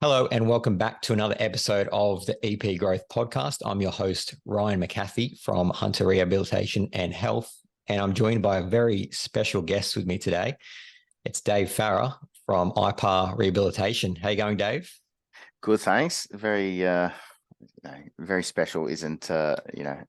Hello and welcome back to another episode of the EP Growth Podcast. I'm your host, Ryan McCarthy from Hunter Rehabilitation and Health, and I'm joined by a very special guest with me today. It's Dave Farrar from IPAR Rehabilitation. How you going, Dave? Good, thanks. Very special isn't a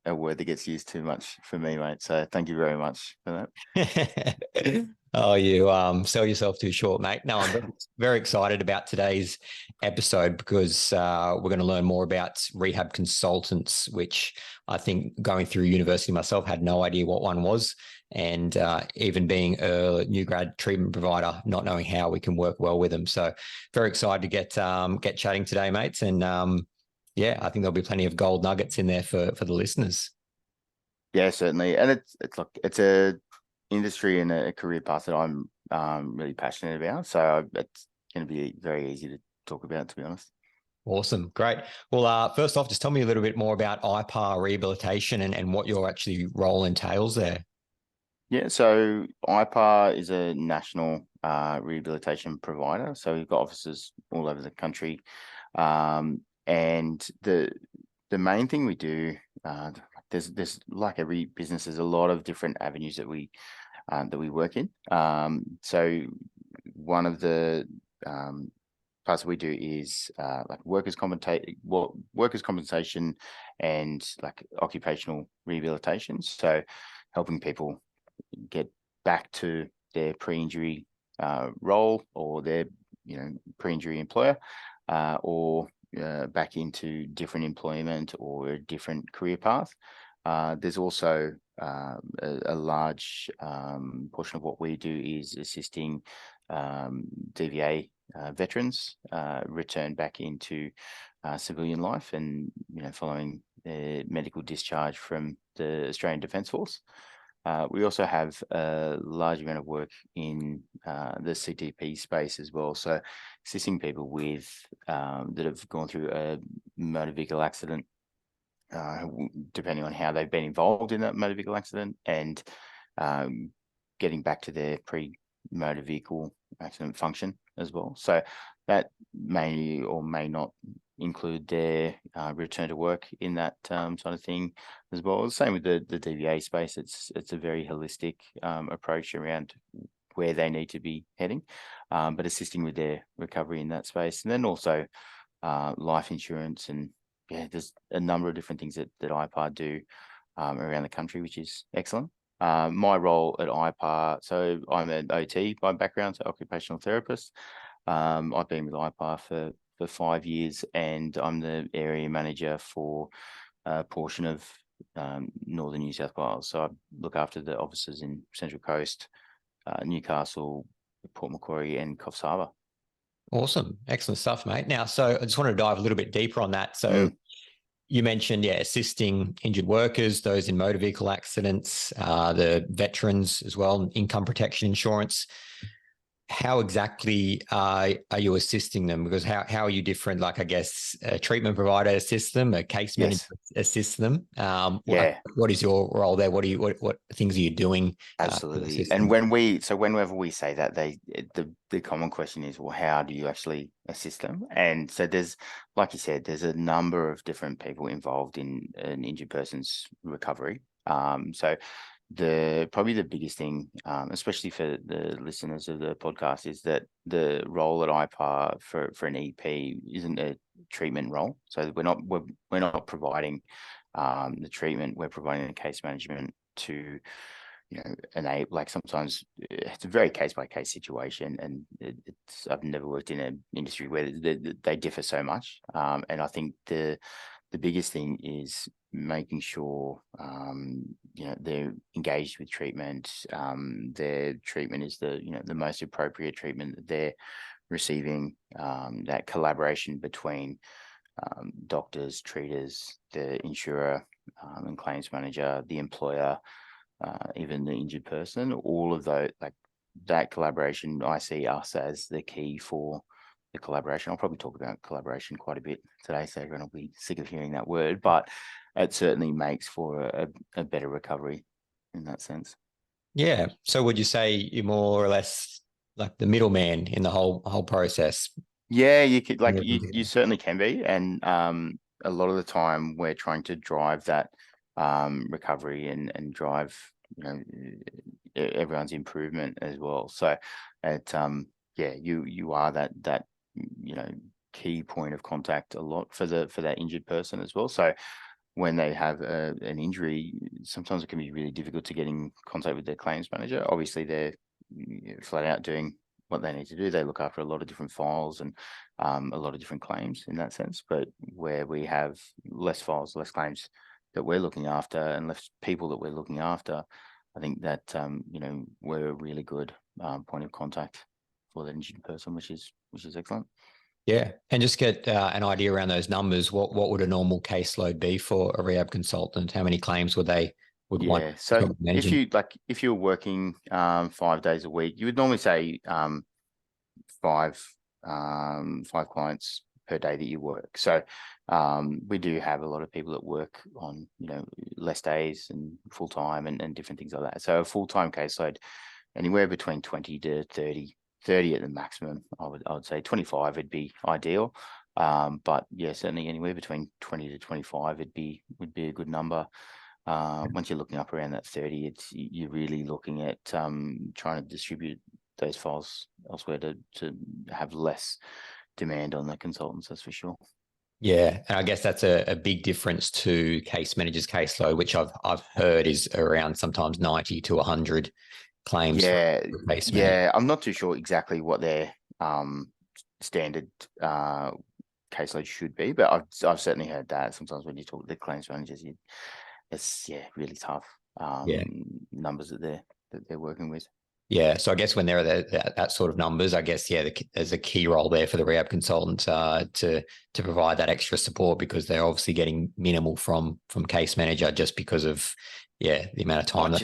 word that gets used too much for me, mate. So thank you very much for that. Oh, you sell yourself too short, mate. No, I'm very excited about today's episode because we're going to learn more about Rehab Consultants, which I think going through university myself had no idea what one was. And even being a new grad treatment provider, not knowing how we can work well with them. So very excited to get chatting today, mates. And yeah, I think there'll be plenty of gold nuggets in there for the listeners. Yeah, certainly. And it's a industry and a career path that I'm really passionate about. So it's going to be very easy to talk about, to be honest. Awesome. Great. Well, first off, just tell me a little bit more about IPAR Rehabilitation and what your actually role entails there. Yeah, so IPAR is a national rehabilitation provider. So we've got offices all over the country. And the main thing we do, there's like every business, there's a lot of different avenues that we work in. So one of the parts we do is like workers' compensation and like occupational rehabilitation. So helping people get back to their pre-injury role or their pre-injury employer, or back into different employment or a different career path. There's also a large portion of what we do is assisting DVA veterans return back into civilian life and following their medical discharge from the Australian Defence Force. We also have a large amount of work in the CTP space as well. So assisting people with that have gone through a motor vehicle accident, depending on how they've been involved in that motor vehicle accident, and getting back to their pre-motor vehicle accident function as well. So that may or may not include their return to work in that sort of thing as well. The same with the DVA space. It's a very holistic approach around where they need to be heading, but assisting with their recovery in that space. And then also life insurance, and there's a number of different things that IPAR do around the country, which is excellent. My role at IPAR, so I'm an OT by background, so occupational therapist. I've been with IPAR for 5 years, and I'm the area manager for a portion of northern New South Wales. So I look after the offices in Central Coast, Newcastle, Port Macquarie, and Coffs Harbour. Awesome. Excellent stuff, mate. Now, so I just want to dive a little bit deeper on that. So you mentioned, assisting injured workers, those in motor vehicle accidents, the veterans as well, income protection insurance. How exactly are you assisting them? Because how are you different? Like, I guess a treatment provider assists them, a case manager assists them. What is your role there? What things are you doing? Absolutely. And whenever we say that, the common question is, well, how do you actually assist them? And so there's, like you said, there's a number of different people involved in an injured person's recovery. So probably the biggest thing, especially for the listeners of the podcast, is that the role at IPAR for an EP isn't a treatment role. So we're not providing the treatment. We're providing the case management to enable. Like, sometimes it's a very case by case situation, and I've never worked in an industry where they differ so much. And I think the biggest thing is making sure they're engaged with treatment. Their treatment is the most appropriate treatment that they're receiving. That collaboration between doctors, treaters, the insurer, and claims manager, the employer, even the injured person. All of those, like that collaboration, I see us as the key for the collaboration. I'll probably talk about collaboration quite a bit today, so everyone will be sick of hearing that word, but it certainly makes for a better recovery in that sense. Yeah. So would you say you're more or less like the middleman in the whole process? Yeah, you could like Yeah. you certainly can be, and a lot of the time we're trying to drive that recovery and drive everyone's improvement as well. So it yeah, you are that you know key point of contact a lot for that injured person as well. So when they have an injury, sometimes it can be really difficult to get in contact with their claims manager. Obviously, they're flat out doing what they need to do. They look after a lot of different files and a lot of different claims in that sense. But where we have less files, less claims that we're looking after, and less people that we're looking after, I think that we're a really good point of contact for that injured person, which is excellent. Yeah, and just get an idea around those numbers. What would a normal caseload be for a rehab consultant? How many claims would one Yeah, so be managing? if you're working 5 days a week, you would normally say five clients per day that you work. So we do have a lot of people that work on less days and full time and different things like that. So a full time caseload anywhere between 20 to 30 at the maximum. I would say 25 would be ideal. But yeah, certainly anywhere between 20 to 25 would be a good number. Once you're looking up around that 30, you're really looking at trying to distribute those files elsewhere to have less demand on the consultants, that's for sure. Yeah, and I guess that's a big difference to case managers' caseload, which I've heard is around sometimes 90 to 100 claims for Yeah, a case manager. I'm not too sure exactly what their standard caseload should be, but I've certainly heard that sometimes when you talk to the claims managers, it's really tough Yeah. numbers that they're working with. Yeah, so I guess when there are that sort of numbers, I guess there's a key role there for the rehab consultant to provide that extra support, because they're obviously getting minimal from case manager just because of the amount of time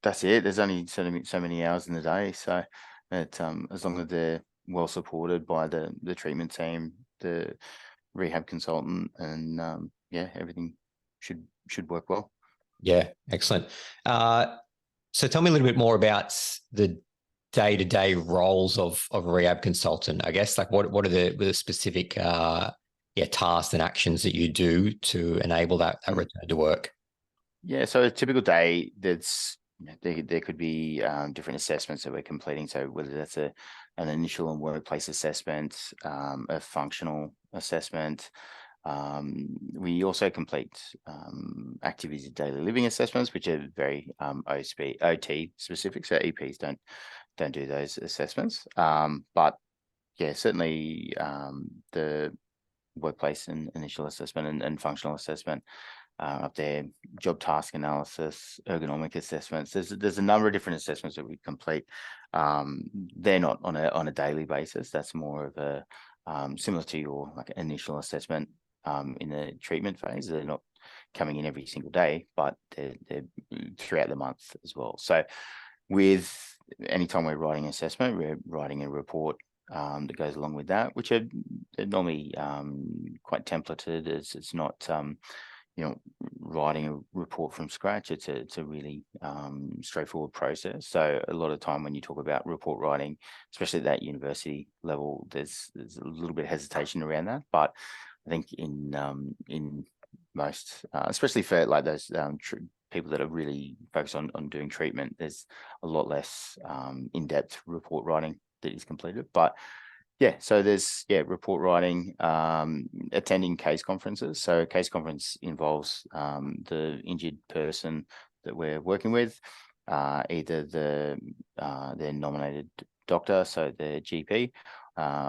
That's it. There's only so many hours in the day, so it as long as they're well supported by the treatment team, the rehab consultant, and everything should work well. Yeah, excellent. So tell me a little bit more about the day-to-day roles of a rehab consultant. I guess, like, what are the specific tasks and actions that you do to enable that return to work? Yeah, so a typical day, there could be different assessments that we're completing. So whether that's an initial and workplace assessment, a functional assessment. We also complete activities of daily living assessments, which are very OT specific. So EPs don't do those assessments. But yeah, certainly the workplace and initial assessment and functional assessment up there, job task analysis, ergonomic assessments. There's a number of different assessments that we complete. They're not on a daily basis. That's more of a similar to your initial assessment in the treatment phase. They're not coming in every single day, but they're throughout the month as well. So with anytime we're writing an assessment, we're writing a report that goes along with that, which are normally quite templated. It's not writing a report from scratch. It's a really straightforward process. So a lot of time when you talk about report writing, especially at that university level, there's a little bit of hesitation around that. But I think in most, especially for like those people that are really focused on doing treatment, there's a lot less in-depth report writing that is completed. But yeah, so there's report writing, attending case conferences. So a case conference involves the injured person that we're working with, either their nominated doctor, so the GP,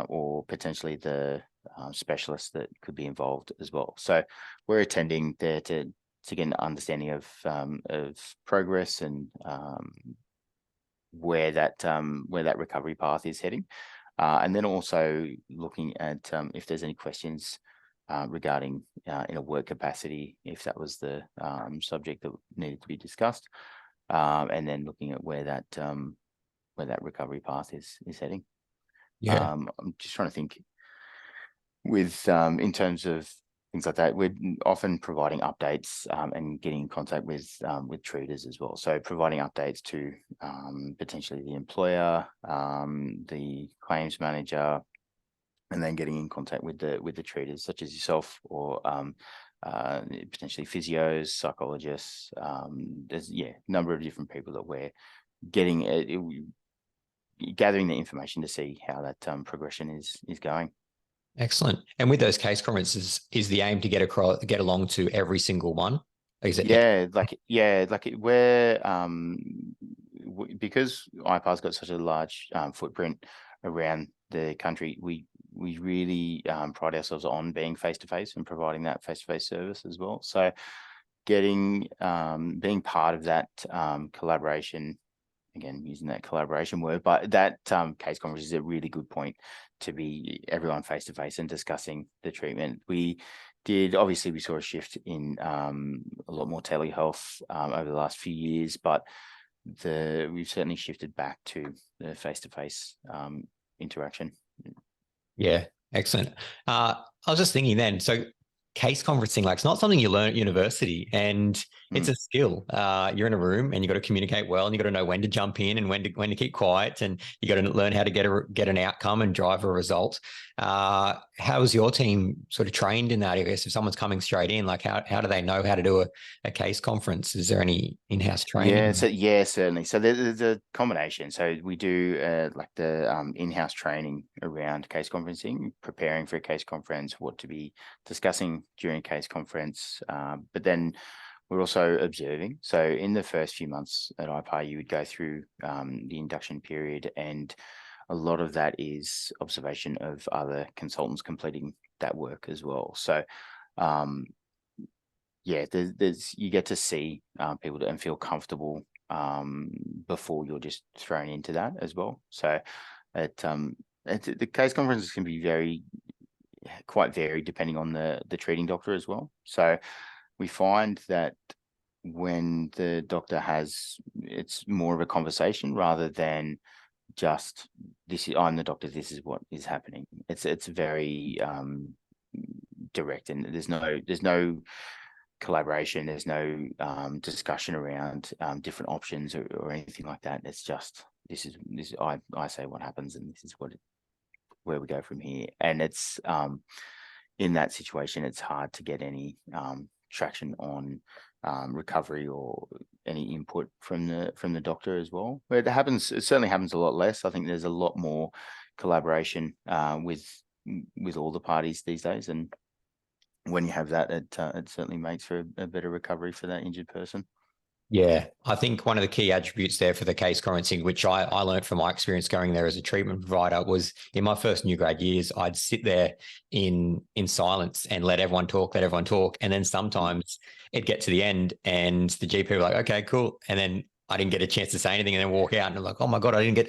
or potentially the specialist that could be involved as well. So we're attending there to get an understanding of progress and where that recovery path is heading. And then also looking at if there's any questions regarding in a work capacity, if that was the subject that needed to be discussed, and then looking at where that recovery path is heading. Yeah. I'm just trying to think with in terms of things like that. We're often providing updates and getting in contact with treaters as well. So providing updates to potentially the employer, the claims manager, and then getting in contact with the treaters such as yourself, or potentially physios, psychologists. There's a number of different people that we're getting gathering the information to see how that progression is going. Excellent. And with those case conferences, is the aim to get along to every single one? Is it? We're because IPAR's got such a large footprint around the country, we really pride ourselves on being face-to-face and providing that face-to-face service as well. So getting being part of that collaboration, again using that collaboration word, but that case conference is a really good point to be everyone face-to-face and discussing the treatment. We saw a shift in a lot more telehealth over the last few years, but we've certainly shifted back to the face-to-face interaction. Yeah, excellent. I was just thinking then, so case conferencing, like, it's not something you learn at university, and it's a skill. You're in a room and you got to communicate well, and you got to know when to jump in and when to keep quiet, and you got to learn how to get an outcome and drive a result. How is your team sort of trained in that? I guess if someone's coming straight in, like how do they know how to do a case conference? Is there any in-house training? Certainly. So there's a combination. So we do like the in-house training around case conferencing, preparing for a case conference, what to be discussing during a case conference, but then we're also observing. So in the first few months at IPAR, you would go through the induction period, and a lot of that is observation of other consultants completing that work as well. So you get to see people and feel comfortable before you're just thrown into that as well. So the case conferences can be quite varied depending on the treating doctor as well. So we find that when the doctor it's more of a conversation rather than just I'm the doctor, this is what is happening. It's very direct, and there's no collaboration, there's no discussion around different options or anything like that. It's just I say what happens, and this is where we go from here. And it's in that situation, it's hard to get any traction on recovery or any input from the doctor as well. But it certainly happens a lot less. I think there's a lot more collaboration with all the parties these days, and when you have that, it certainly makes for a better recovery for that injured person. Yeah, I think one of the key attributes there for the case conferencing, which I learned from my experience going there as a treatment provider, was in my first new grad years, I'd sit there in silence and let everyone talk. And then sometimes it'd get to the end and the GP would be like, okay, cool. And then I didn't get a chance to say anything, and then walk out and I'm like, oh my God, I didn't get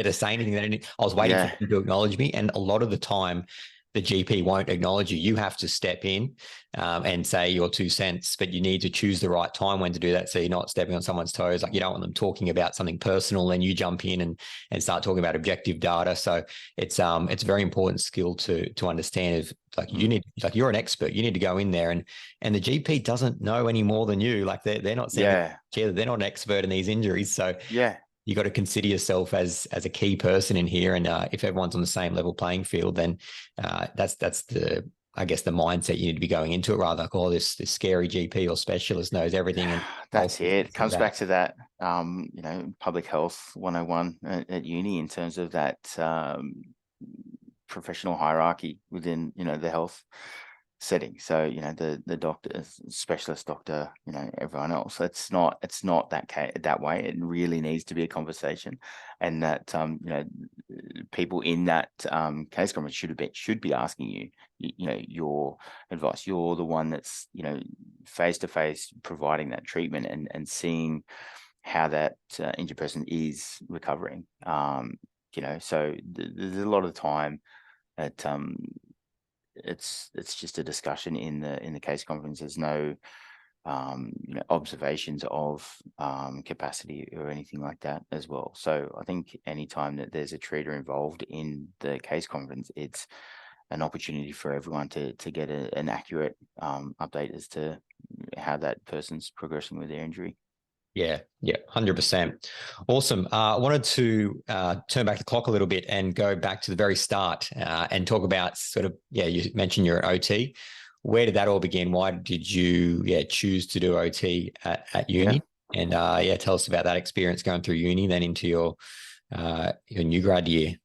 to say anything. I was waiting for them to acknowledge me. And a lot of the time, the GP won't acknowledge you. You have to step in and say your 2 cents, but you need to choose the right time when to do that, so you're not stepping on someone's toes. Like, you don't want them talking about something personal, and you jump in and start talking about objective data. So it's a very important skill to understand. If you're an expert, you need to go in there, and the GP doesn't know any more than you. Like, they're not saying they're not an expert in these injuries. So you got to consider yourself as a key person in here. And if everyone's on the same level playing field, then that's the mindset you need to be going into it, rather like, oh, this scary GP or specialist knows everything. And that's it. It comes back to that, public health 101 at uni, in terms of that professional hierarchy within, the health setting. So the doctor, specialist doctor, everyone else, it's not that way. It really needs to be a conversation, and that people in that case conference should be asking you your advice. You're the one that's face to face providing that treatment and seeing how that injured person is recovering. So there's a lot of time that it's just a discussion in the case conference. There's no observations of capacity or anything like that as well. So I think anytime that there's a treater involved in the case conference, it's an opportunity for everyone to get an accurate update as to how that person's progressing with their injury. Yeah, yeah, 100%. Awesome. I wanted to turn back the clock a little bit and go back to the very start and talk about sort of, yeah, you mentioned you're an OT. Where did that all begin? Why did you, yeah, choose to do OT at Yeah. uni? And yeah, tell us about that experience going through uni, then into your new grad year.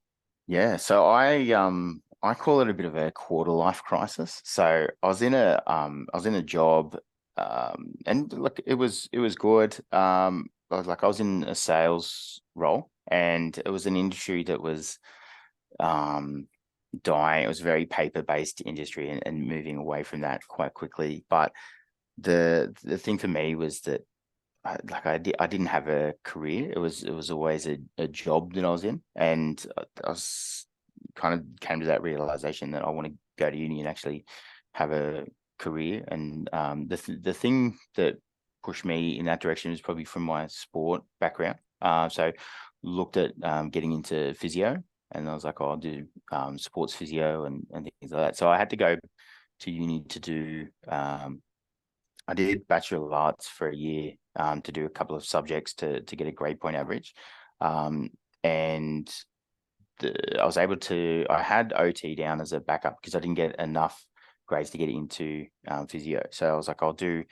Yeah. So I call it a bit of a quarter life crisis. So I was in a job, and look, it was good. I was in a sales role, and it was an industry that was um dying. It was a very paper-based industry, and moving away from that quite quickly. But the thing for me was that I didn't have a career. It was always a job that I was in, and I was kind of came to that realization that I want to go to uni and actually have a career. And the thing that pushed me in that direction was probably from my sport background. So looked at getting into physio, and I was like, oh, I'll do sports physio and things like that. So I had to go to uni to do. I did Bachelor of Arts for a year to do a couple of subjects to get a grade point average. And I was able to, I had OT down as a backup because I didn't get enough grades to get into physio. So I was like, I'll do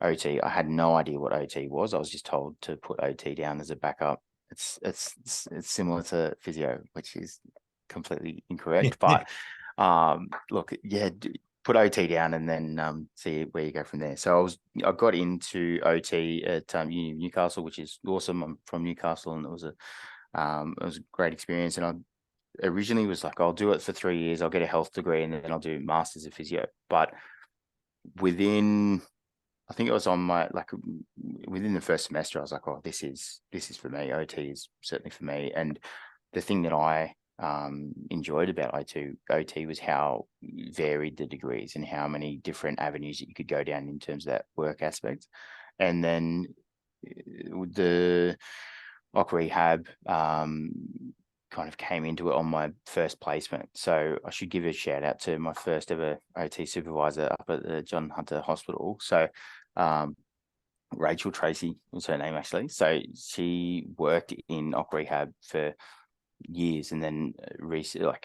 OT. I had no idea what OT was. I was just told to put OT down as a backup. It's similar to physio, which is completely incorrect. But look, yeah, put OT down and then see where you go from there. So I got into OT at Newcastle, which is awesome. I'm from Newcastle, and it was a great experience. And I originally was like, I'll do it for 3 years. I'll get a health degree, and then I'll do masters of physio. But within, I think it was on my within the first semester, I was like, oh, this is for me. OT is certainly for me. And the thing that I enjoyed about OT was how varied the degrees and how many different avenues that you could go down in terms of that work aspect. And then the OC rehab kind of came into it on my first placement. So I should give a shout out to my first ever OT supervisor up at the John Hunter Hospital. So Rachel Tracy was her name, actually. So she worked in OC rehab for years, and then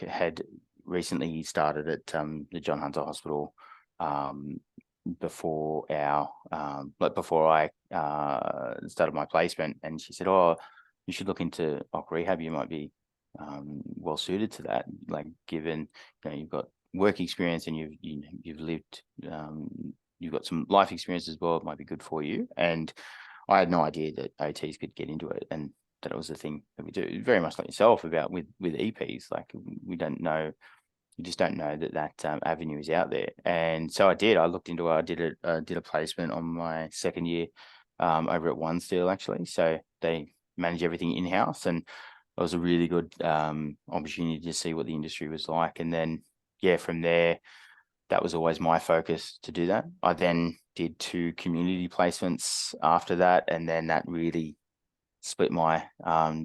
had recently started at the John Hunter Hospital before I started my placement. And she said, oh, you should look into OC rehab. You might be well suited to that, like given you've got work experience and you've lived, you've got some life experience as well. It might be good for you. And I had no idea that OTs could get into it, and that it was the thing that we do. Very much like yourself about with EPs, like we don't know, you just don't know that avenue is out there. And so I did. I looked into it. I did a placement on my second year over at One Steel, actually. So they manage everything in house, and it was a really good opportunity to see what the industry was like. And then from there, that was always my focus to do that. I then did 2 community placements after that, and then that really split my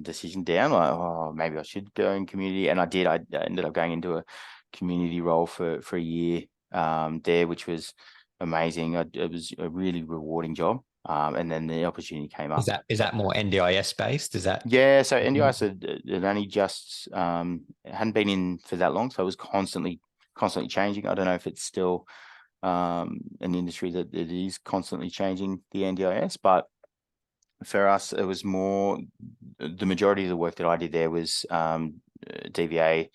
decision down. Like, oh, maybe I should go in community, and I did. I ended up going into a community role for a year there, which was amazing. It was a really rewarding job. And then the opportunity came up. Is that more NDIS based? Is that? Yeah, so NDIS had only just hadn't been in for that long, so it was constantly changing. I don't know if it's still an industry that it is constantly changing, the NDIS, but for us, it was more, the majority of the work that I did there was DVA,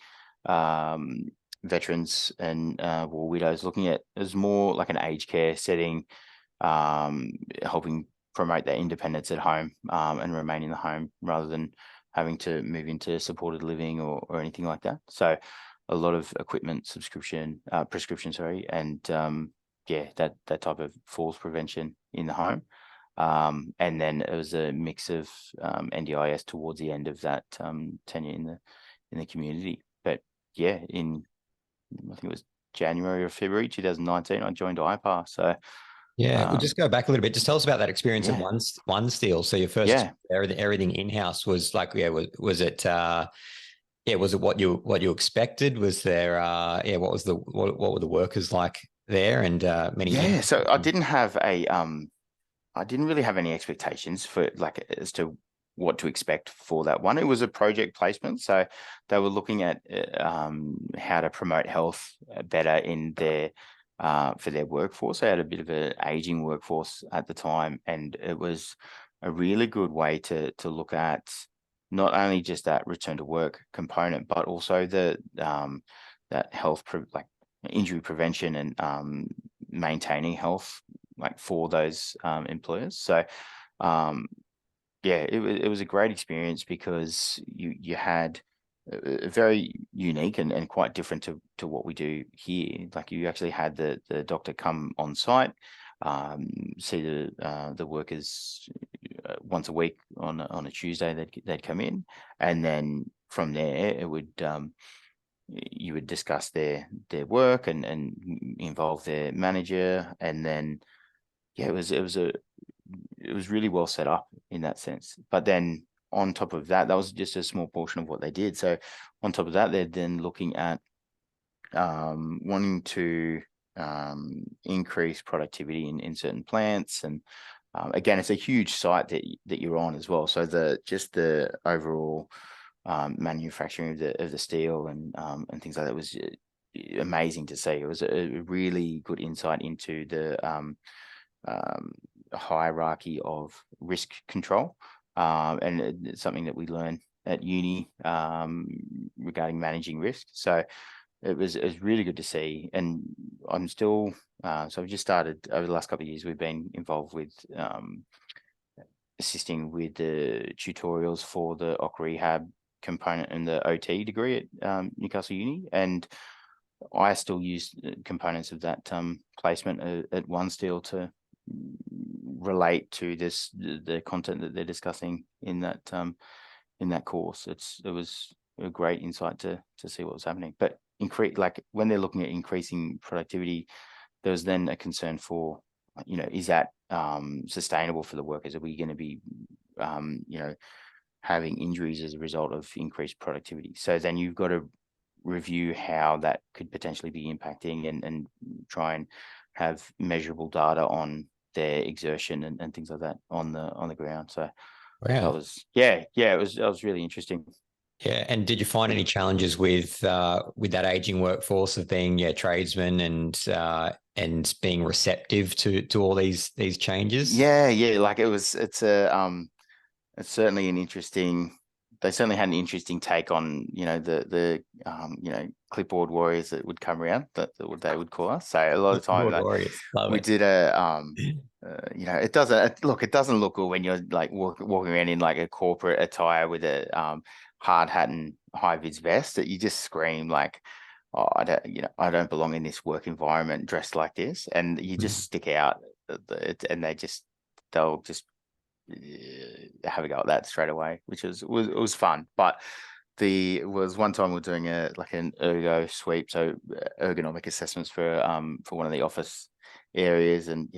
veterans and war widows, looking at, it was more like an aged care setting, helping promote their independence at home and remain in the home rather than having to move into supported living or anything like that. So a lot of equipment prescription, and that type of falls prevention in the home. And then it was a mix of NDIS towards the end of that tenure in the community. But I think it was January or February 2019, I joined IPAR. So We'll just go back a little bit. Just tell us about that experience at One Steel. So your first everything in house was like, was it was it what you expected? Was there what were the workers like there? And many so I didn't have I didn't really have any expectations for like as to what to expect for that one. It was a project placement, so they were looking at how to promote health better in their for their workforce. They had a bit of an aging workforce at the time, and it was a really good way to look at not only just that return to work component, but also the that health like injury prevention and maintaining health like for those employers. So yeah, it was a great experience because you had a very unique and quite different to what we do here. Like you actually had the doctor come on site, see the workers once a week on a Tuesday. They'd come in, and then from there it would you would discuss their work and involve their manager, and then yeah, it was really well set up in that sense. But then on top of that, that was just a small portion of what they did. So on top of that, they're then looking at wanting to increase productivity in certain plants. And again, it's a huge site that you're on as well. So the overall manufacturing of the steel and things like that was amazing to see. It was a really good insight into the hierarchy of risk control, and it's something that we learn at uni regarding managing risk. So it was really good to see. And I'm still so I've just started over the last couple of years. We've been involved with assisting with the tutorials for the OC rehab component and the OT degree at Newcastle Uni, and I still use components of that placement at One Steel to relate to the content that they're discussing in that course. It was a great insight to see what was happening. But like when they're looking at increasing productivity, there was then a concern for, is that sustainable for the workers? Are we going to be having injuries as a result of increased productivity? So then you've got to review how that could potentially be impacting and try and have measurable data on their exertion and things like that on the ground. So that was it was really interesting. Yeah, and did you find any challenges with that aging workforce of being tradesmen and being receptive to all these changes? Yeah, like it's certainly an interesting. They certainly had an interesting take on the clipboard warriors that would come around, that what they would call us. So a lot of time we did it doesn't look good when you're like walking around in like a corporate attire with a hard hat and high vis vest, that you just scream like, oh, I don't belong in this work environment dressed like this, and you just stick out, and they'll just have a go at that straight away, which was fun. But it was one time we were doing an ergo sweep, so ergonomic assessments for one of the office areas, and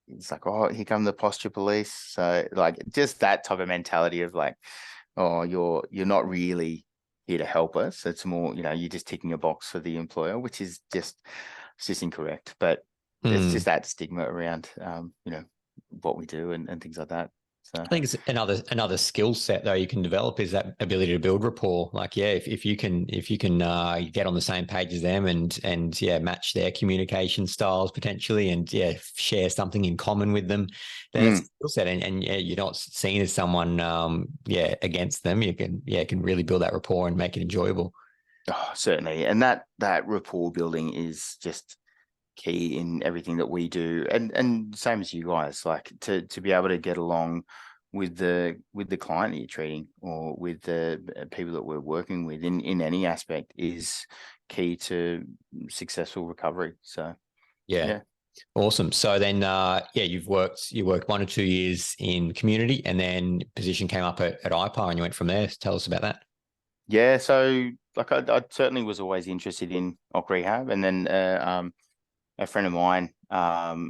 it's like, oh, here come the posture police. So like just that type of mentality of like, oh, you're not really here to help us. It's more, you're just ticking a box for the employer, which is just incorrect. But it's just that stigma around what we do and things like that. So I think it's another skill set though you can develop, is that ability to build rapport. Like, if you can get on the same page as them and match their communication styles potentially, and share something in common with them, then it's a skill set, and you're not seen as someone against them. You can really build that rapport and make it enjoyable. Oh, certainly, and that rapport building is just key in everything that we do, and same as you guys, like to be able to get along with the client that you're treating, or with the people that we're working with in any aspect, is key to successful recovery. So yeah. Awesome. So then you worked 1 or 2 years in community, and then position came up at IPAR and you went from there. Tell us about that. Yeah, so like I certainly was always interested in OC rehab, and then a friend of mine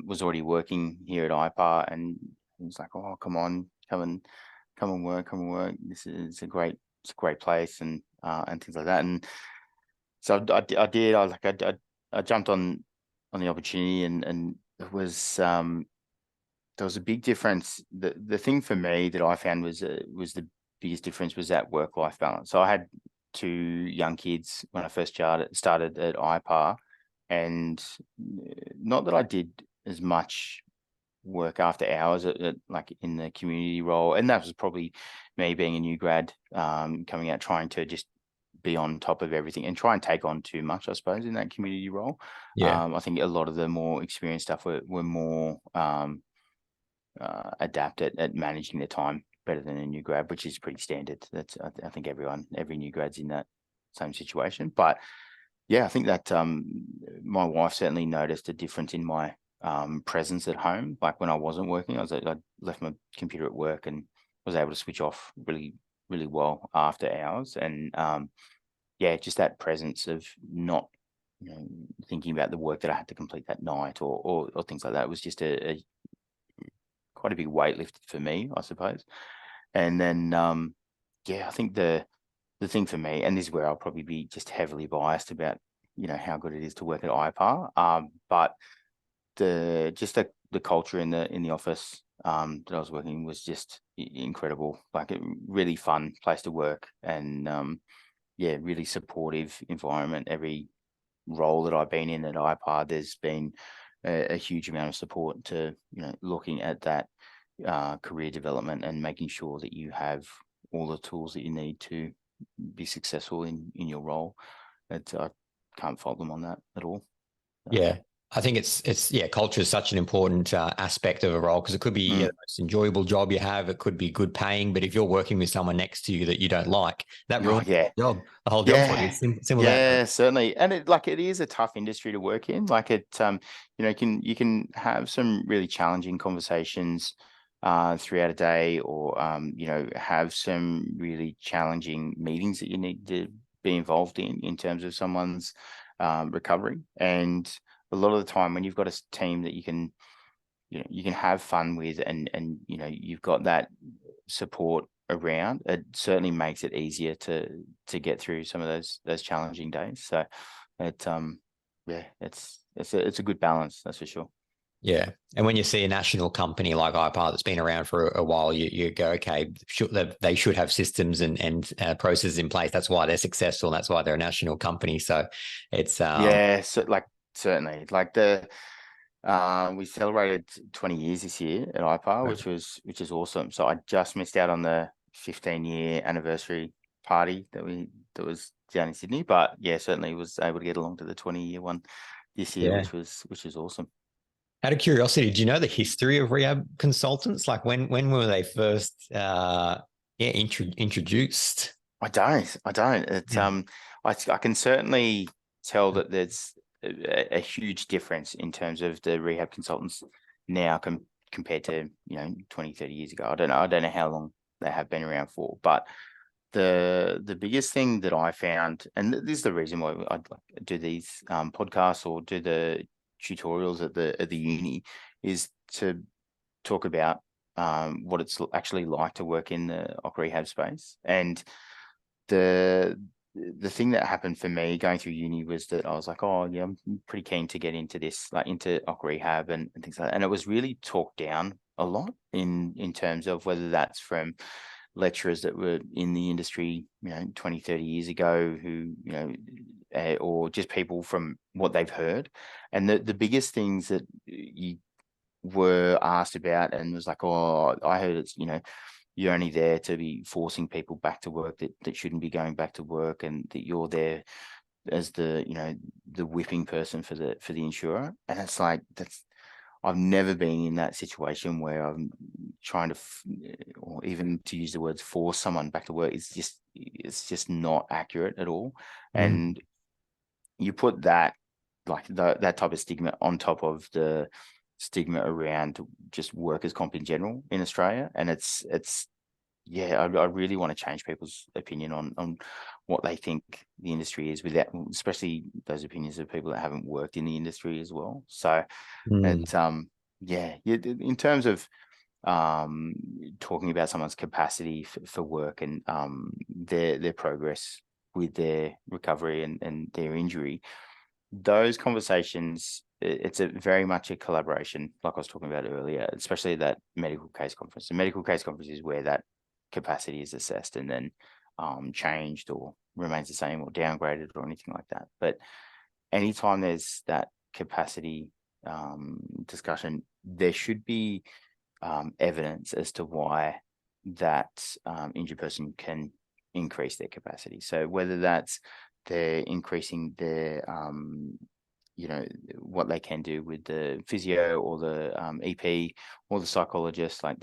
was already working here at IPAR, and he was like, "Oh, come on, come and work. This is a great place," and things like that. And so I did. I jumped on the opportunity, and it was there was a big difference. The thing for me that I found was the biggest difference was that work-life balance. So I had 2 young kids when I first started at IPAR, and not that I did as much work after hours like in the community role, and that was probably me being a new grad, coming out, trying to just be on top of everything and try and take on too much, I suppose, in that community role. Yeah. I think a lot of the more experienced stuff were more adept at managing their time better than a new grad, which is pretty standard. That's I think every new grad's in that same situation. But yeah, I think that my wife certainly noticed a difference in my presence at home. Like when I wasn't working, I left my computer at work and was able to switch off really, really well after hours. And yeah, just that presence of not, thinking about the work that I had to complete that night or things like that was just a quite a big weight lifted for me, I suppose. And then yeah, I think the thing for me, and this is where I'll probably be just heavily biased about, how good it is to work at IPAR, but the culture in the office that I was working was just incredible. Like a really fun place to work, and yeah, really supportive environment. Every role that I've been in at IPAR, there's been a huge amount of support to looking at that career development and making sure that you have all the tools that you need to be successful in your role. I can't fault them on that at all. Yeah. I think culture is such an important aspect of a role, because it could be the most enjoyable job you have. It could be good paying, but if you're working with someone next to you that you don't like, that Oh, ruins yeah. the whole job for you. Simple as Yeah, that. certainly. And it is a tough industry to work in. Like you can have some really challenging conversations throughout a day, or have some really challenging meetings that you need to be involved in terms of someone's recovery. And a lot of the time when you've got a team that you can have fun with, and you've got that support around, it certainly makes it easier to get through some of those challenging days. So it yeah, it's a good balance, that's for sure. Yeah. And when you see a national company like IPAR that's been around for a while, you go, okay, they should have systems and processes in place. That's why they're successful. That's why they're a national company. So it's yeah, so certainly we celebrated 20 years this year at IPAR, which is awesome. So I just missed out on the 15-year anniversary party that was down in Sydney, but yeah, certainly was able to get along to the 20-year one this year, yeah. which is awesome. Out of curiosity, do you know the history of rehab consultants? Like when were they first introduced? I don't. It's I can certainly tell that there's a huge difference in terms of the rehab consultants now compared to 20, 30 years ago. I don't know how long they have been around for, but the biggest thing that I found, and this is the reason why I do these podcasts or do the tutorials at the uni, is to talk about what it's actually like to work in the OC rehab space. And the thing that happened for me going through uni was that I was like, oh yeah, I'm pretty keen to get into this, like into OC rehab and things like that. And it was really talked down a lot in terms of whether that's from lecturers that were in the industry 20, 30 years ago, who or just people from what they've heard. And the biggest things that you were asked about and was like, oh, I heard it's you're only there to be forcing people back to work that shouldn't be going back to work, and that you're there as the the whipping person for the insurer. And it's like, I've never been in that situation where I'm trying to, or even to use the words, force someone back to work. It's just not accurate at all. And you put that, like that type of stigma on top of the stigma around just workers' comp in general in Australia, and it's yeah, I really want to change people's opinion on what they think the industry is, with that, especially those opinions of people that haven't worked in the industry as well. So it's yeah, in terms of talking about someone's capacity for work and their progress with their recovery and their injury, those conversations it's a very much a collaboration, like I was talking about earlier, especially that medical case conference. The medical case conference is where that capacity is assessed and then changed or remains the same or downgraded or anything like that. But anytime there's that capacity discussion, there should be evidence as to why that injured person can increase their capacity. So whether that's they're increasing their what they can do with the physio or the EP or the psychologist, like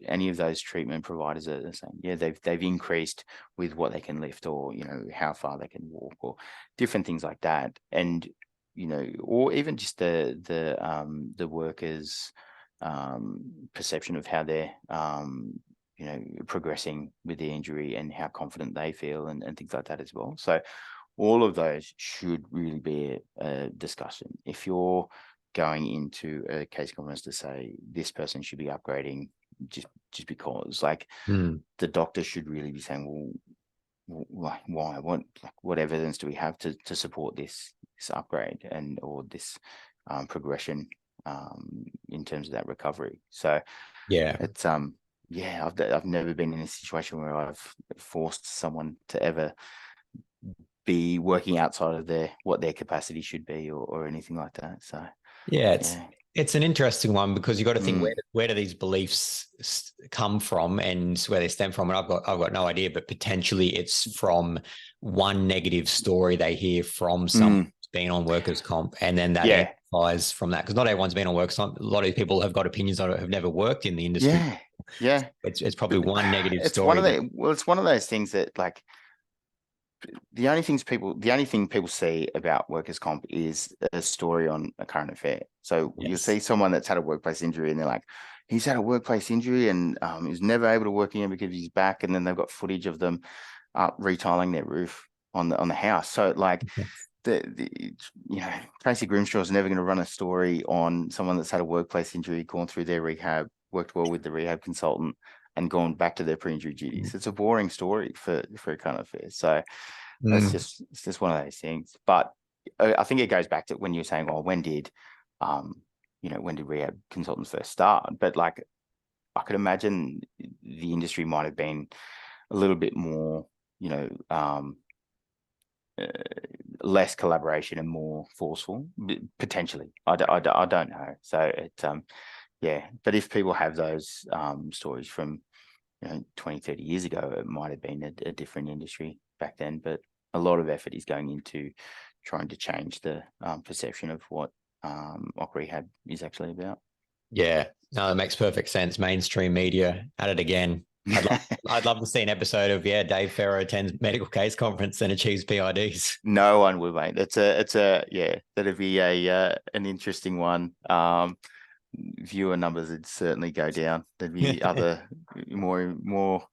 any of those treatment providers are saying, yeah, they've increased with what they can lift, or how far they can walk, or different things like that. And or even just the workers perception of how they're progressing with the injury and how confident they feel and things like that as well. So all of those should really be a discussion. If you're going into a case conference to say this person should be upgrading just because, like, the doctor should really be saying, well, why? What evidence do we have to support this upgrade or this progression in terms of that recovery? So yeah, it's I've never been in a situation where I've forced someone to ever be working outside of what their capacity should be or anything like that. So yeah, it's an interesting one, because you got to think, where do these beliefs come from and where they stem from? And I've got no idea, but potentially it's from one negative story they hear from someone who's been on workers' comp, and then that amplifies from that, because not everyone's been on workers' comp. A lot of people have got opinions on it, have never worked in the industry. Yeah. It's probably one negative story. It's one of those things that, like, the only thing people see about workers' comp is a story on a current affair. So you'll see someone that's had a workplace injury and they're like, he's had a workplace injury and he's never able to work again because he's back. And then they've got footage of them retiling their roof on the house. So, like, Tracy Grimstraw is never going to run a story on someone that's had a workplace injury, gone through their rehab, worked well with the rehab consultant, and gone back to their pre-injury duties. It's a boring story for a current affair. So it's just one of those things. But I think it goes back to when you're saying, well, when did rehab consultants first start? But, like, I could imagine the industry might have been a little bit more, less collaboration and more forceful, potentially. I don't know. So but if people have those stories from 20, 30 years ago, it might have been a different industry back then. But a lot of effort is going into trying to change the perception of what OC rehab is actually about. Yeah, no, that makes perfect sense. Mainstream media at it again. I'd love to see an episode of Dave Farrar attends medical case conference and achieves PIDs. No one would, mate. That'd be an interesting one. Viewer numbers would certainly go down. There'd be other more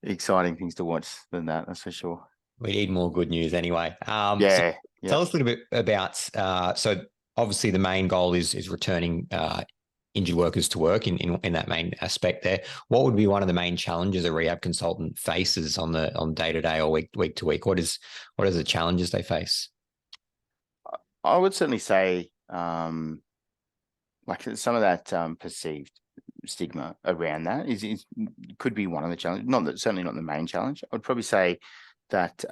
exciting things to watch than that. That's for sure. We need more good news anyway. Tell us a little bit about. So obviously the main goal is returning injured workers to work in that main aspect there. What would be one of the main challenges a rehab consultant faces on day to day or week to week? What is the challenges they face? I would certainly say like some of that perceived stigma around that is could be one of the challenges. Certainly not the main challenge. I would probably say that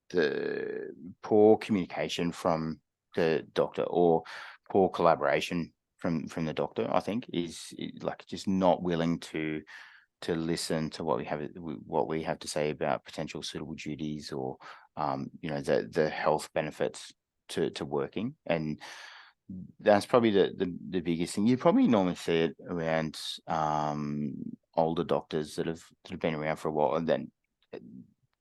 the poor communication from the doctor or poor collaboration from the doctor, I think, is like just not willing to listen to what we have to say about potential suitable duties or the health benefits to working. And that's probably the biggest thing. You probably normally see it around older doctors that have been around for a while, and then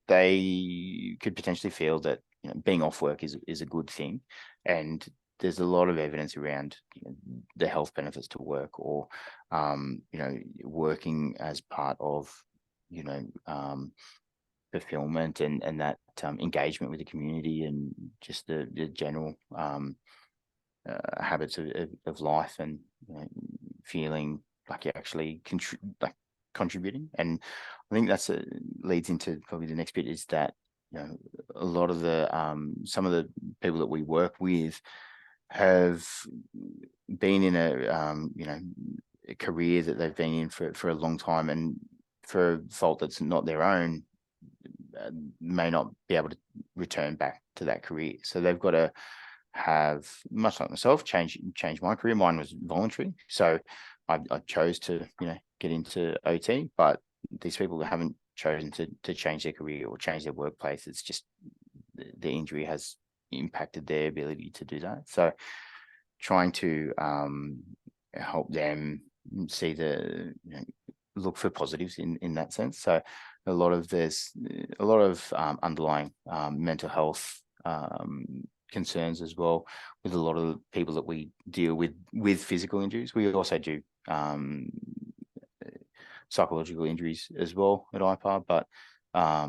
they could potentially feel that being off work is a good thing. And there's a lot of evidence around the health benefits to work, or working as part of fulfillment and that engagement with the community and just the general habits of life, and feeling like you're actually contributing. And I think that's leads into probably the next bit, is that a lot of the some of the people that we work with have been in a career that they've been in for a long time, and for a fault that's not their own, may not be able to return back to that career. So they've got to have, much like myself, change my career. Mine was voluntary, so I chose to get into OT, but these people that haven't chosen to change their career or change their workplace, it's just the injury has impacted their ability to do that. So trying to help them see look for positives in that sense. So there's a lot of underlying mental health concerns as well with a lot of people that we deal with physical injuries. We also do psychological injuries as well at IPAR, but a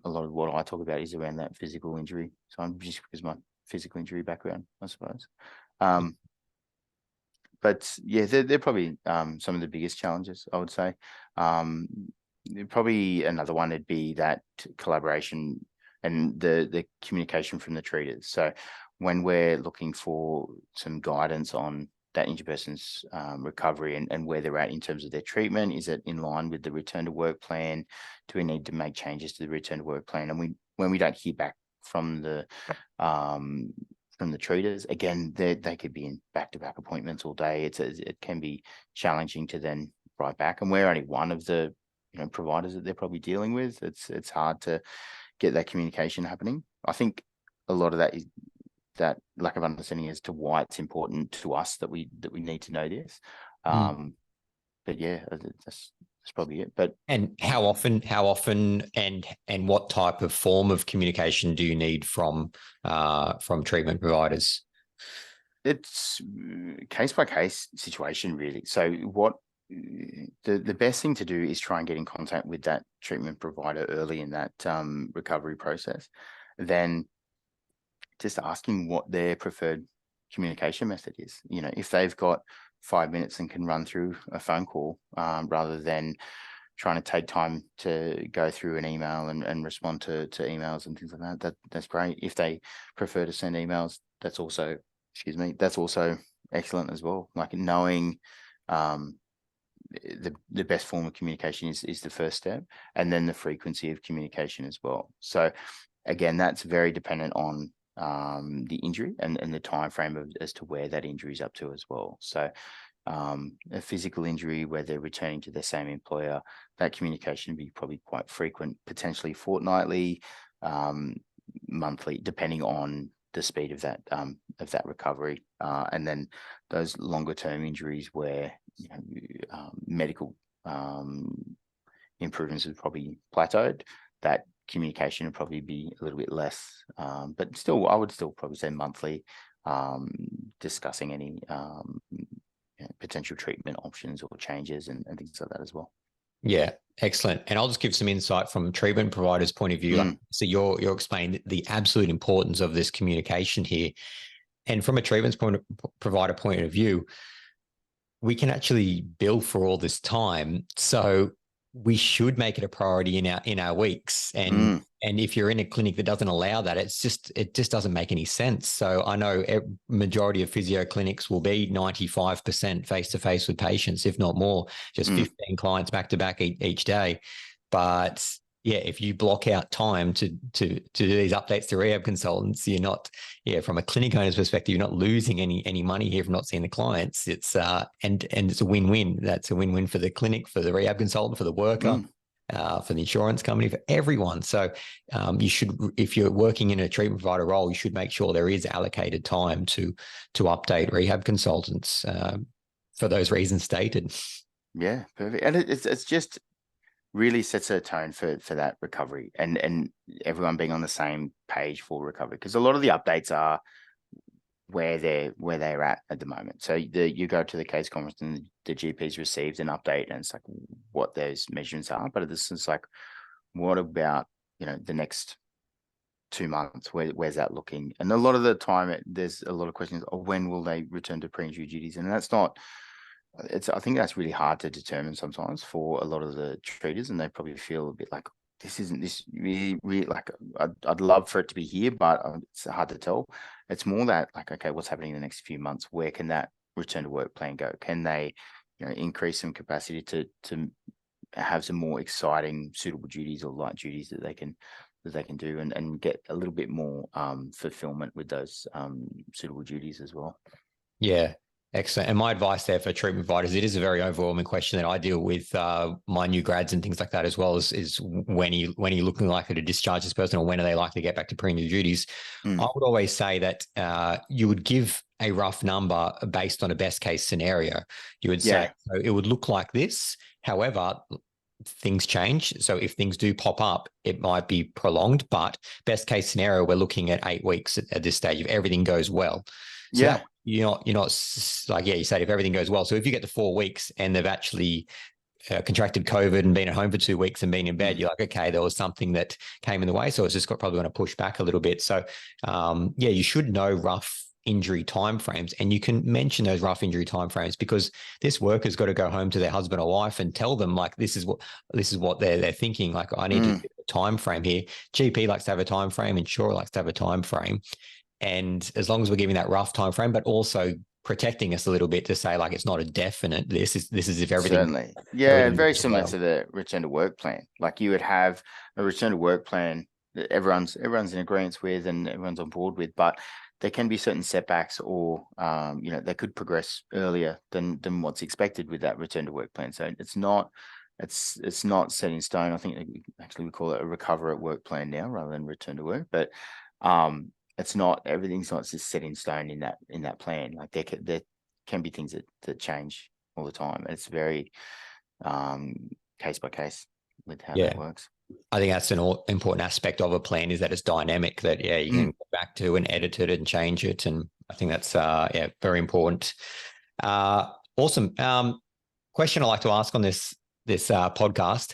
lot of what I talk about is around that physical injury. So I'm just because my physical injury background, I suppose. But yeah, they're probably some of the biggest challenges, I would say. Probably another one would be that collaboration and the communication from the treaters. So when we're looking for some guidance on that injured person's recovery and where they're at in terms of their treatment, is it in line with the return to work plan? Do we need to make changes to the return to work plan? And when we don't hear back from the treaters, again, they could be in back-to-back appointments all day. It can be challenging to then write back, and we're only one of the providers that they're probably dealing with. It's hard to get that communication happening. I think a lot of that is that lack of understanding as to why it's important to us that we need to know this. But yeah, that's probably it. But and how often and what type of form of communication do you need from treatment providers? It's case by case situation, really. So what the best thing to do is try and get in contact with that treatment provider early in that recovery process. Then just asking what their preferred communication method is. If they've got 5 minutes and can run through a phone call, rather than trying to take time to go through an email and respond to emails and things like that, that's great. If they prefer to send emails, that's also excellent as well. Like knowing the best form of communication is the first step, and then the frequency of communication as well. So again, that's very dependent on the injury and the time frame as to where that injury is up to as well. So a physical injury where they're returning to their same employer, that communication would be probably quite frequent, potentially fortnightly, monthly, depending on the speed of that recovery. And then those longer term injuries where medical improvements have probably plateaued, that communication would probably be a little bit less, but still, I would still probably say monthly, discussing any potential treatment options or changes and things like that as well. Yeah, excellent. And I'll just give some insight from a treatment provider's point of view. So you're explaining the absolute importance of this communication here. And from a treatment provider point of view, we can actually bill for all this time. So we should make it a priority in our weeks. And if you're in a clinic that doesn't allow that, it just doesn't make any sense. So I know a majority of physio clinics will be 95% face-to-face with patients, if not more, just 15 clients back to back each day. But yeah, if you block out time to do these updates to rehab consultants, you're not, from a clinic owner's perspective, you're not losing any money here from not seeing the clients. It's and it's a win-win. That's a win-win for the clinic, for the rehab consultant, for the worker, for the insurance company, for everyone. So you should, if you're working in a treatment provider role, you should make sure there is allocated time to update rehab consultants for those reasons stated. Yeah, perfect. And it's just really sets a tone for that recovery and everyone being on the same page for recovery, because a lot of the updates are where they're at the moment. So you go to the case conference and the GP's received an update and it's like what those measurements are, but this is like, what about the next 2 months? Where's that looking? And a lot of the time there's a lot of questions of when will they return to pre-injury duties, and that's not. I think that's really hard to determine sometimes for a lot of the treaters, and they probably feel a bit like, this isn't this really like I'd love for it to be here, but it's hard to tell. It's more that like, okay, what's happening in the next few months? Where can that return to work plan go? Can they, increase some capacity to have some more exciting, suitable duties or light duties that they can do and get a little bit more fulfillment with those suitable duties as well. Yeah, excellent. And my advice there for treatment providers, it is a very overwhelming question that I deal with my new grads and things like that as well. Is when are you looking likely to discharge this person, or when are they likely to get back to pre-injury duties? I would always say that you would give a rough number based on a best case scenario. You would say, so it would look like this. However, things change. So if things do pop up, it might be prolonged, but best case scenario, we're looking at 8 weeks at this stage if everything goes well. So that, you're not like, you said if everything goes well. So if you get to 4 weeks and they've actually contracted COVID and been at home for 2 weeks and been in bed, you're like, okay, there was something that came in the way. So it's just probably going to push back a little bit. So you should know rough injury timeframes, and you can mention those rough injury timeframes, because this worker's got to go home to their husband or wife and tell them like this is what they're thinking. Like, I need to give a time frame here. GP likes to have a time frame, insurer likes to have a time frame, and as long as we're giving that rough time frame, but also protecting us a little bit to say like it's not a definite. This is if everything certainly, very similar to the return to work plan. Like you would have a return to work plan that everyone's in agreement with and everyone's on board with, but there can be certain setbacks, or they could progress earlier than what's expected with that return to work plan. So it's not set in stone. I think actually we call it a recover at work plan now rather than return to work. But it's not, everything's not just set in stone in that plan. Like there can be things that change all the time, and it's very case by case with how that works. I think that's an important aspect of a plan, is that it's dynamic, that you can go back to and edit it and change it. And I think that's very important. Awesome. Question I like to ask on this podcast,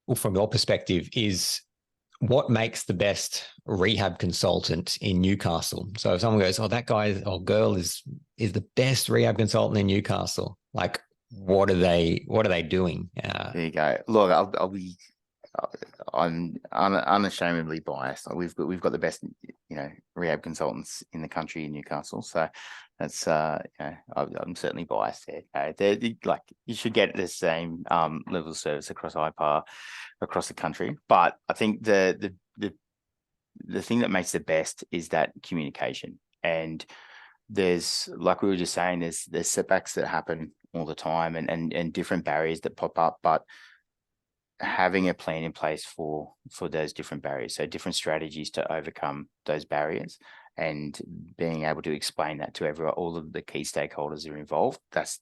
well, from your perspective, is what makes the best rehab consultant in Newcastle? So if someone goes, oh, that guy or girl is the best rehab consultant in Newcastle, like what are they doing? There you go. Look, I'm unashamedly biased. We've got the best, rehab consultants in the country in Newcastle. So that's, I'm certainly biased there. Like you should get the same level of service across IPAR across the country. But I think the thing that makes the best is that communication. And there's, like we were just saying, there's setbacks that happen all the time and different barriers that pop up, but having a plan in place for those different barriers, so different strategies to overcome those barriers, and being able to explain that to everyone, all of the key stakeholders that are involved, that's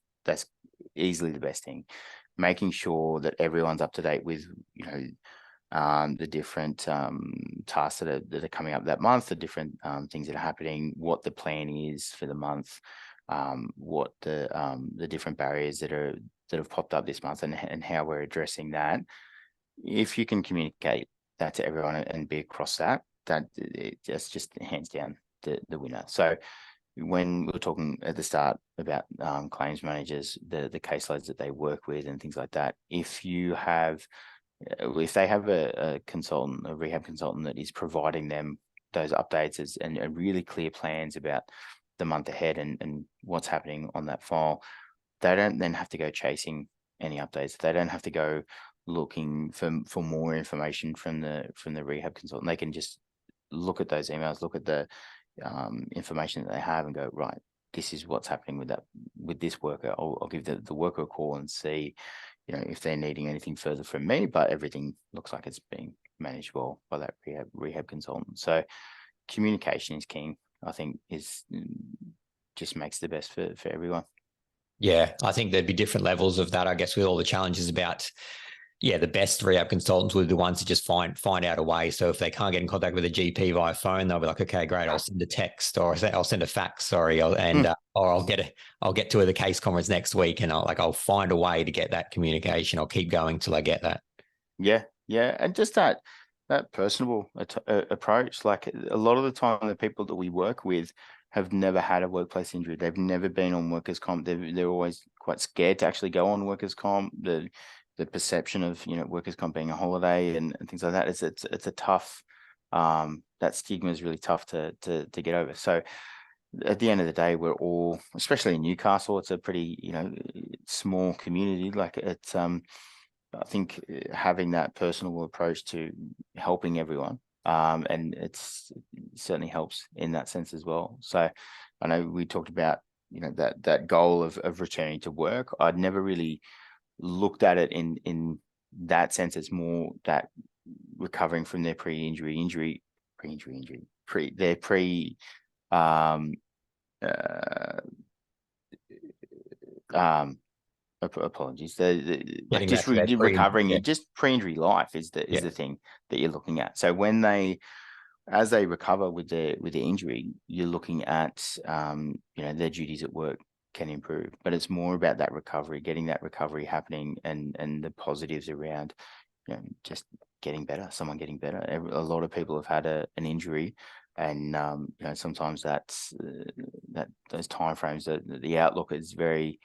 easily the best thing. Making sure that everyone's up to date with the different tasks that are coming up that month, the different things that are happening, what the plan is for the month, what the different barriers that have popped up this month, and how we're addressing that. If you can communicate that to everyone and be across that's just hands down the winner. So when we were talking at the start about claims managers, the caseloads that they work with and things like that, if they have a consultant, a rehab consultant that is providing them those updates and really clear plans about the month ahead and what's happening on that file, they don't then have to go chasing any updates. They don't have to go looking for more information from the rehab consultant. They can just look at those emails, look at the information that they have, and go, right, this is what's happening with this worker. I'll give the worker a call and see, if they're needing anything further from me, but everything looks like it's being managed well by that rehab consultant. So communication is king, I think, just makes the best for everyone. Yeah, I think there'd be different levels of that, I guess, with all the challenges about, the best rehab consultants would be the ones that just find out a way. So if they can't get in contact with a GP via phone, they'll be like, okay, great, I'll send a text, or I'll send a fax, sorry, or I'll get to the case conference next week, and I'll find a way to get that communication. I'll keep going till I get that. Yeah, and just that personable approach. Like a lot of the time, the people that we work with have never had a workplace injury. They've never been on workers' comp. They're always quite scared to actually go on workers' comp. the perception of, you know, workers' comp being a holiday and things like that. It's a tough, that stigma is really tough to get over. So at the end of the day, we're all, especially in Newcastle, it's a pretty, you know, small community. Like it's, I think having that personal approach to helping everyone, and it certainly helps in that sense as well. So I know we talked about, you know, that goal of returning to work. I'd never really looked at it in that sense. It's more that recovering from their apologies. Like just recovering in just pre-injury life is the thing that you're looking at. So when as they recover with their injury, you're looking at you know, their duties at work can improve, but it's more about that recovery, getting that recovery happening, and the positives around, you know, just getting better, someone getting better. A lot of people have had an injury, and you know, sometimes that's those timeframes, the outlook is very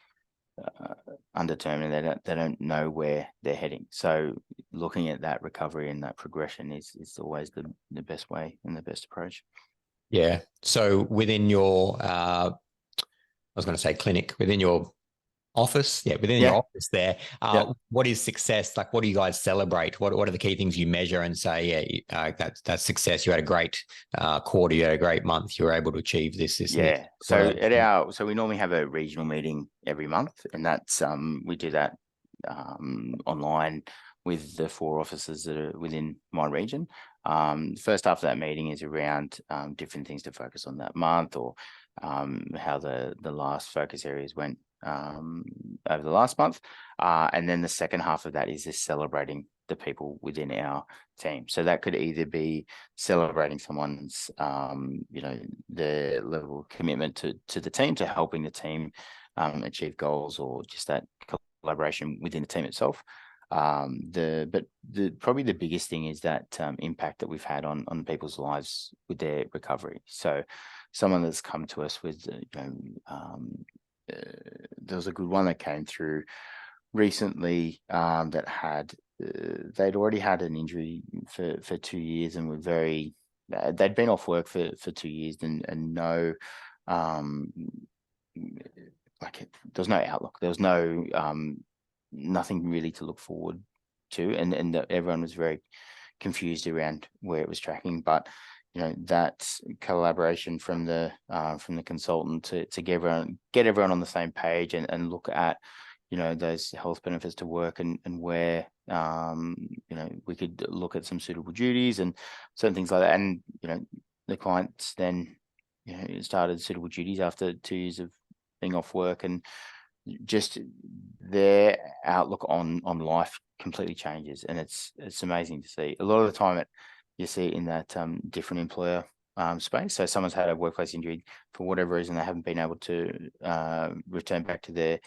undetermined. They don't know where they're heading. So looking at that recovery and that progression is always the best way and the best approach. Yeah. So within your, I was going to say clinic, within your office, within your office there, what is success? Like, what do you guys celebrate? What are the key things you measure and say, that's success? You had a great quarter, you had a great month, you were able to achieve this. So we normally have a regional meeting every month, and that's we do that online with the 4 offices that are within my region. First half of that meeting is around different things to focus on that month, or how the last focus areas went over the last month, and then the second half of that is just celebrating the people within our team. So that could either be celebrating someone's you know, their level of commitment to the team, to helping the team achieve goals, or just that collaboration within the team itself. But probably the biggest thing is that impact that we've had on people's lives with their recovery. So someone that's come to us with you know, there was a good one that came through recently that had they'd already had an injury for 2 years, and were very they'd been off work for 2 years, and no like there was no outlook, there was no nothing really to look forward to, and everyone was very confused around where it was tracking. But you know, that collaboration from the consultant to get everyone on the same page, and look at, you know, those health benefits to work, and where you know, we could look at some suitable duties and certain things like that. And you know, the clients then, you know, started suitable duties after 2 years of being off work, and just their outlook on life completely changes. And it's amazing to see. A lot of the time you see it in that different employer space. So someone's had a workplace injury for whatever reason, they haven't been able to return back to their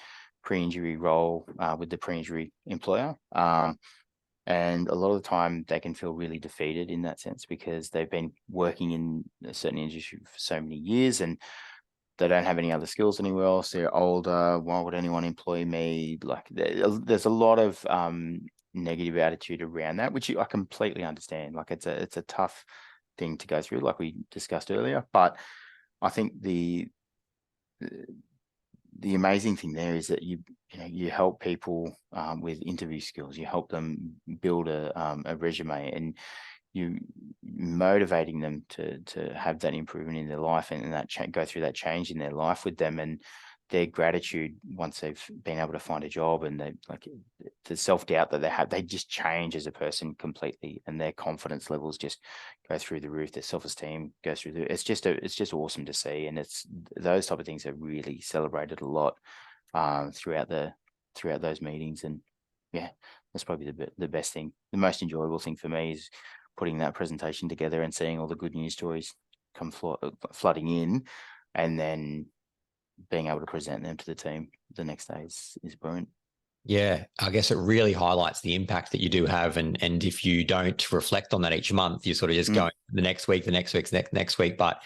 pre-injury role with the pre-injury employer. And a lot of the time they can feel really defeated in that sense, because they've been working in a certain industry for so many years, and they don't have any other skills anywhere else. They're older. Why would anyone employ me? Like, there's a lot of negative attitude around that, which I completely understand. Like, it's a tough thing to go through, like we discussed earlier. But I think the amazing thing there is that you help people with interview skills. You help them build a resume, and you motivating them to have that improvement in their life, and that go through that change in their life with them, and their gratitude once they've been able to find a job, and they, like, the self-doubt that they have, they just change as a person completely, and their confidence levels just go through the roof. Their self-esteem goes through it's just awesome to see. And it's those type of things are really celebrated a lot throughout those meetings. And yeah, that's probably the best thing. The most enjoyable thing for me is putting that presentation together and seeing all the good news stories come flooding in, and then being able to present them to the team the next day is brilliant. Yeah, I guess it really highlights the impact that you do have. And if you don't reflect on that each month, you sort of just go the next week, the next week, next week. But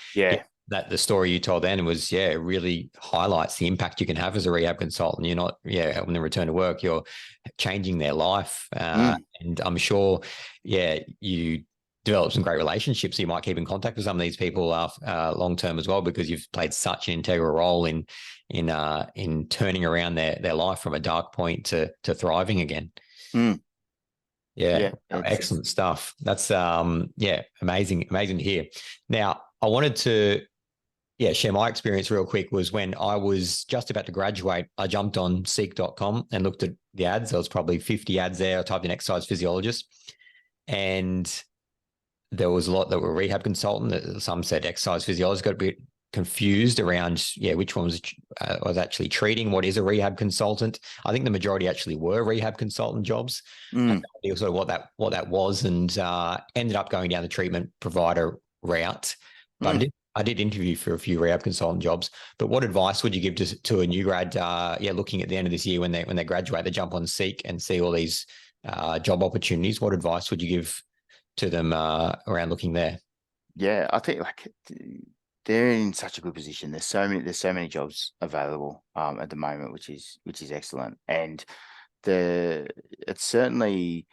that the story you told then was, it really highlights the impact you can have as a rehab consultant. You're not, helping them return to work, you're changing their life. And I'm sure, you develop some great relationships. You might keep in contact with some of these people long term as well, because you've played such an integral role in turning around their life from a dark point to thriving again. Yeah, excellent stuff. That's amazing to hear. Now, I wanted to share my experience real quick. Was when I was just about to graduate, I jumped on seek.com and looked at the ads. There was probably 50 ads there. I typed in exercise physiologist, and there was a lot that were rehab consultant. Some said exercise physiologist. Got a bit confused around which one was actually treating. What is a rehab consultant? I think the majority actually were rehab consultant jobs. Sort of what that was, and ended up going down the treatment provider route. But I did interview for a few rehab consultant jobs. But what advice would you give to a new grad? Looking at the end of this year when they graduate, they jump on Seek and see all these job opportunities. What advice would you give to them around looking there? Yeah, I think they're in such a good position. There's so many jobs available at the moment, which is excellent. And it's certainly,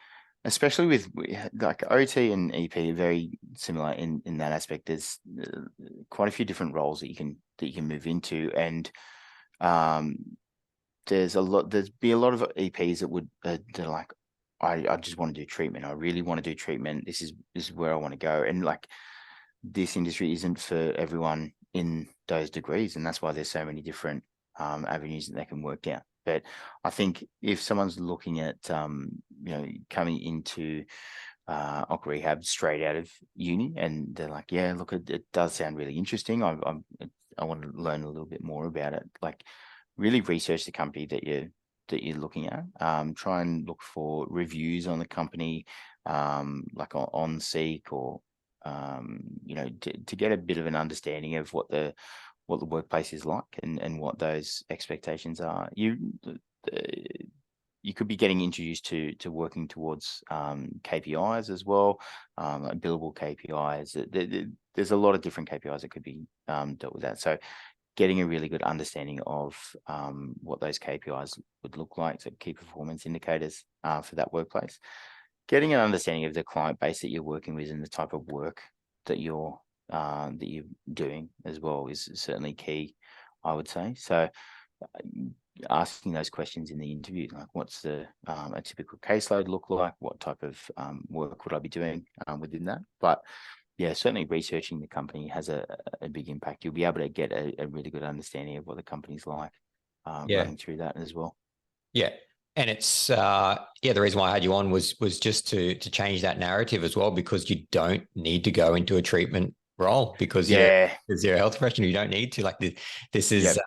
especially with like OT and EP, are very similar in that aspect. There's quite a few different roles that you can move into, and there's a lot of EPs that would they're like, I just want to do treatment. I really want to do treatment. This is where I want to go. And like, this industry isn't for everyone in those degrees, and that's why there's so many different avenues that they can work down. But I think if someone's looking at coming into OC rehab straight out of uni, and they're like, look, it does sound really interesting. I want to learn a little bit more about it. Like, really research the company that you're looking at. Try and look for reviews on the company, like on Seek, or to get a bit of an understanding of what the workplace is like, and what those expectations are. You could be getting introduced to working towards KPIs as well, like billable KPIs. There's a lot of different KPIs that could be dealt with that. So getting a really good understanding of what those KPIs would look like, so key performance indicators for that workplace. Getting an understanding of the client base that you're working with and the type of work that you're doing as well is certainly key, I would say. So asking those questions in the interview, like, what's a typical caseload look like? What type of work would I be doing within that? But certainly researching the company has a big impact. You'll be able to get a really good understanding of what the company's like running through that as well. Yeah. And it's the reason why I had you on was just to change that narrative as well, because you don't need to go into a treatment role because you're a health professional. You don't need to. Like, this is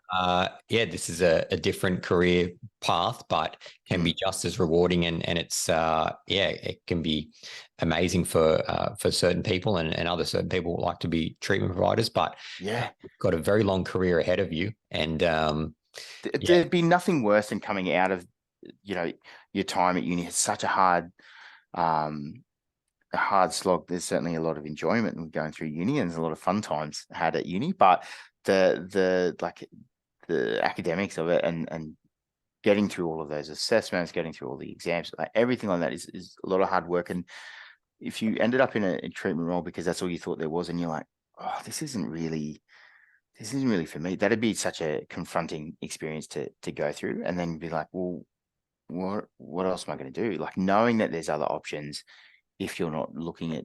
this is a different career path, but can be just as rewarding, and it's it can be amazing for certain people, and other certain people like to be treatment providers, but you've got a very long career ahead of you. And there'd be nothing worse than coming out of your time at uni. It's such a hard slog. There's certainly a lot of enjoyment in going through uni, and there's a lot of fun times had at uni, but the academics of it, and getting through all of those assessments, getting through all the exams, like everything like that is a lot of hard work. And if you ended up in a treatment role because that's all you thought there was, and you're like, oh, this isn't really for me, that'd be such a confronting experience to go through, and then be like, well, what else am I going to do? Like, knowing that there's other options if you're not looking at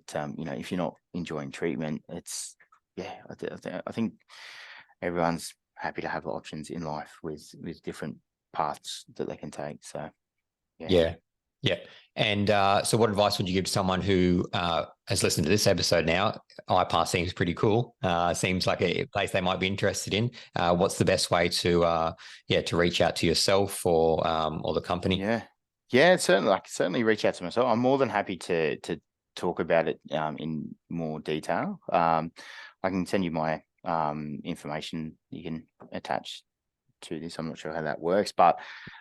if you're not enjoying treatment, it's I think everyone's happy to have options in life with different paths that they can take. So and so what advice would you give to someone who has listened to this episode now? IPAR seems pretty cool. Seems like a place they might be interested in. What's the best way to reach out to yourself or the company? Certainly reach out to myself. I'm more than happy to talk about it in more detail. I can send you my information you can attach to this. I'm not sure how that works, but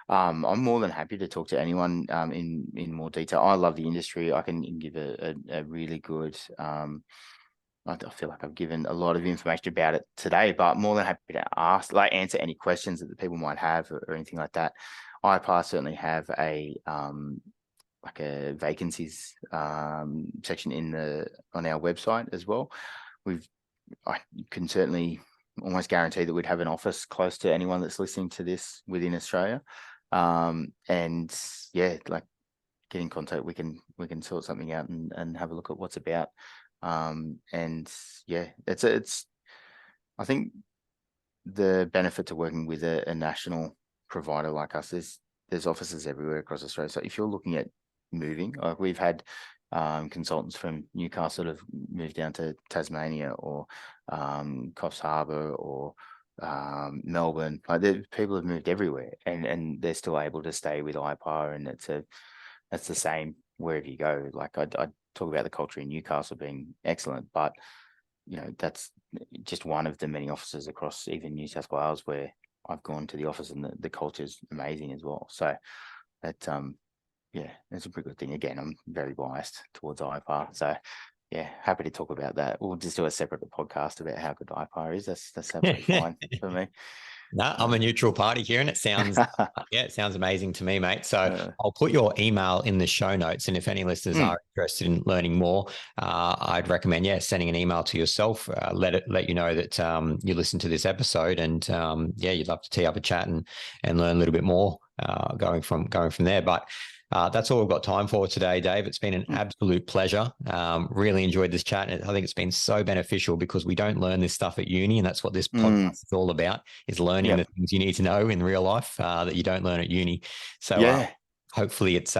I'm more than happy to talk to anyone in more detail. I love the industry. I can give a really good I feel like I've given a lot of information about it today, but more than happy to answer any questions that the people might have or anything like that. IPAR certainly have a like a vacancies section on our website as well. I can certainly almost guarantee that we'd have an office close to anyone that's listening to this within Australia. And yeah, like, get in contact. We can sort something out and have a look at what's about. And yeah, it's I think the benefit to working with a national provider like us is there's offices everywhere across Australia. So if you're looking at moving, like we've had consultants from Newcastle that have moved down to Tasmania or Coffs Harbour or Melbourne. Like, people have moved everywhere, and they're still able to stay with IPAR, and that's the same wherever you go. Like, I talk about the culture in Newcastle being excellent, but that's just one of the many offices across even New South Wales where I've gone to the office, and the culture is amazing as well. So that yeah, it's a pretty good thing. Again, I'm very biased towards IPAR, so yeah, happy to talk about that. We'll just do a separate podcast about how good IPAR is. That's absolutely fine for me. No, I'm a neutral party here, and it sounds it sounds amazing to me, mate. So I'll put your email in the show notes, and if any listeners are interested in learning more, I'd recommend sending an email to yourself. Let you know that you listened to this episode, and you'd love to tee up a chat and learn a little bit more going from there. But that's all we've got time for today, Dave. It's been an absolute pleasure. Really enjoyed this chat. And I think it's been so beneficial because we don't learn this stuff at uni. And that's what this podcast is all about, is learning the things you need to know in real life that you don't learn at uni. So hopefully it's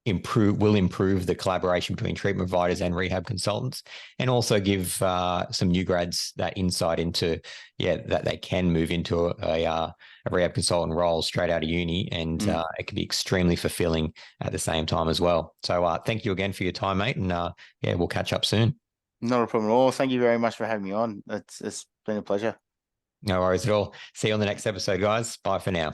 will improve the collaboration between treatment providers and rehab consultants, and also give some new grads that insight into that they can move into a rehab consultant role straight out of uni, and it can be extremely fulfilling at the same time as well. So thank you again for your time, mate, and we'll catch up soon. Not a problem at all. Thank you very much for having me on. It's been a pleasure. No worries at all. See you on the next episode, guys. Bye for now.